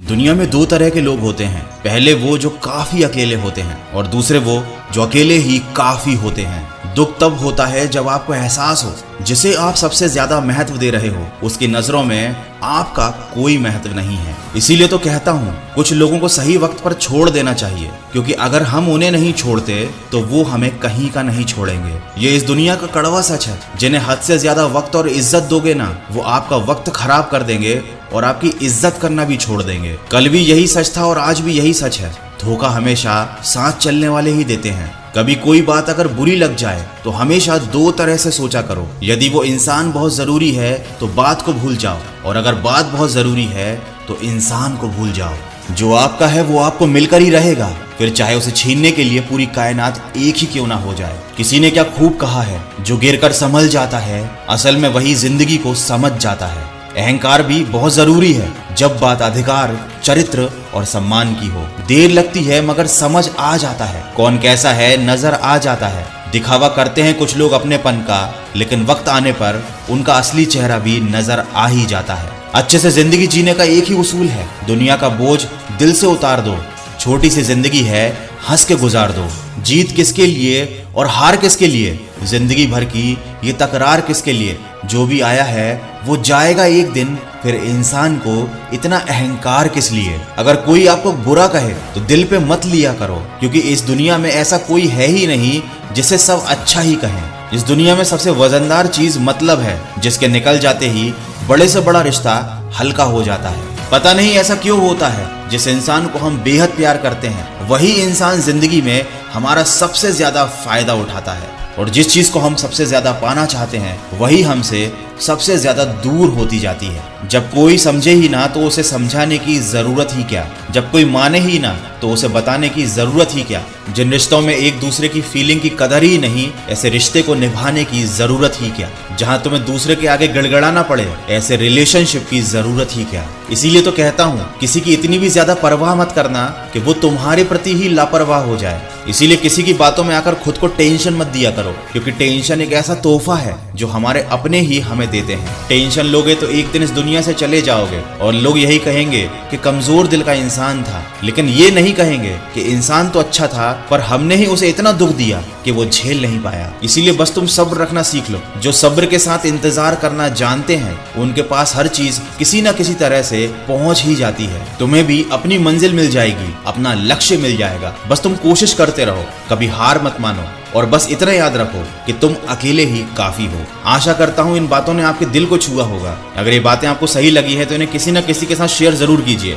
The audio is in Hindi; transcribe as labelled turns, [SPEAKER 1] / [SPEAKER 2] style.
[SPEAKER 1] दुनिया में दो तरह के लोग होते हैं। पहले वो जो काफी अकेले होते हैं और दूसरे वो जो अकेले ही काफी होते हैं। दुख तब होता है जब आपको एहसास हो जिसे आप सबसे ज्यादा महत्व दे रहे हो उसकी नजरों में आपका कोई महत्व नहीं है। इसीलिए तो कहता हूँ कुछ लोगों को सही वक्त पर छोड़ देना चाहिए, क्योंकि अगर हम उन्हें नहीं छोड़ते तो वो हमें कहीं का नहीं छोड़ेंगे। ये इस दुनिया का कड़वा सच है। जिन्हें हद से ज्यादा वक्त और इज्जत दोगे ना, वो आपका वक्त खराब कर देंगे और आपकी इज्जत करना भी छोड़ देंगे। कल भी यही सच था और आज भी यही सच है। धोखा हमेशा साथ चलने वाले ही देते हैं। कभी कोई बात अगर बुरी लग जाए तो हमेशा दो तरह से सोचा करो। यदि वो इंसान बहुत जरूरी है तो बात को भूल जाओ, और अगर बात बहुत जरूरी है तो इंसान को भूल जाओ। जो आपका है वो आपको मिलकर ही रहेगा, फिर चाहे उसे छीनने के लिए पूरी कायनात एक ही क्यों ना हो जाए। किसी ने क्या खूब कहा है, जो गिरकर संभल जाता है असल में वही जिंदगी को समझ जाता है। अहंकार भी बहुत जरूरी है जब बात अधिकार, चरित्र और सम्मान की हो। देर लगती है मगर समझ आ जाता है। कौन कैसा है नजर आ जाता है। दिखावा करते हैं कुछ लोग अपनेपन का, लेकिन वक्त आने पर उनका असली चेहरा भी नजर आ ही जाता है। अच्छे से जिंदगी जीने का एक ही उसूल है, दुनिया का बोझ दिल से उतार दो। छोटी सी जिंदगी है, हंस के गुजार दो। जीत किसके लिए और हार किसके लिए, जिंदगी भर की ये तकरार किसके लिए। जो भी आया है वो जाएगा एक दिन, फिर इंसान को इतना अहंकार किस लिए। अगर कोई आपको बुरा कहे तो दिल पे मत लिया करो, क्योंकि इस दुनिया में ऐसा कोई है ही नहीं जिसे सब अच्छा ही कहें। इस दुनिया में सबसे वजनदार चीज मतलब है, जिसके निकल जाते ही बड़े से बड़ा रिश्ता हल्का हो जाता है। पता नहीं ऐसा क्यों होता है, जिस इंसान को हम बेहद प्यार करते हैं वही इंसान जिंदगी में हमारा सबसे ज्यादा फायदा उठाता है, और जिस चीज को हम सबसे ज्यादा पाना चाहते हैं वही हमसे सबसे ज्यादा दूर होती जाती है। जब कोई समझे ही ना तो उसे समझाने की जरूरत ही क्या। जब कोई माने ही ना तो उसे बताने की जरूरत ही क्या। जिन रिश्तों में एक दूसरे की फीलिंग की कदर ही नहीं, ऐसे रिश्ते को निभाने की जरूरत ही क्या। जहां तुम्हें दूसरे के आगे गड़गड़ाना पड़े, ऐसे रिलेशनशिप की जरूरत ही क्या। इसीलिए तो कहता हूँ किसी की इतनी भी ज्यादा परवाह मत करना कि वो तुम्हारे प्रति ही लापरवाह हो जाए। इसीलिए किसी की बातों में आकर खुद को टेंशन मत दिया करो, क्योंकि टेंशन एक ऐसा तोहफा है जो हमारे अपने ही हमें देते हैं। टेंशन लोगे तो एक दिन इस दुनिया से चले जाओगे, और लोग यही कहेंगे कि कमजोर दिल का इंसान था, लेकिन ये नहीं कहेंगे कि इंसान तो अच्छा था पर हमने ही उसे इतना दुख दिया कि वो झेल नहीं पाया। इसीलिए बस तुम सब्र रखना सीख लो। जो सब्र के साथ इंतजार करना जानते हैं उनके पास हर चीज किसी न किसी तरह से पहुंच ही जाती है। तुम्हें भी अपनी मंजिल मिल जाएगी, अपना लक्ष्य मिल जाएगा। बस तुम कोशिश करते रहो, कभी हार मत मानो, और बस इतना याद रखो कि तुम अकेले ही काफी हो। आशा करता हूँ इन बातों ने आपके दिल को छुआ होगा। अगर ये बातें आपको सही लगी है तो इन्हें किसी न किसी के साथ शेयर जरूर कीजिए।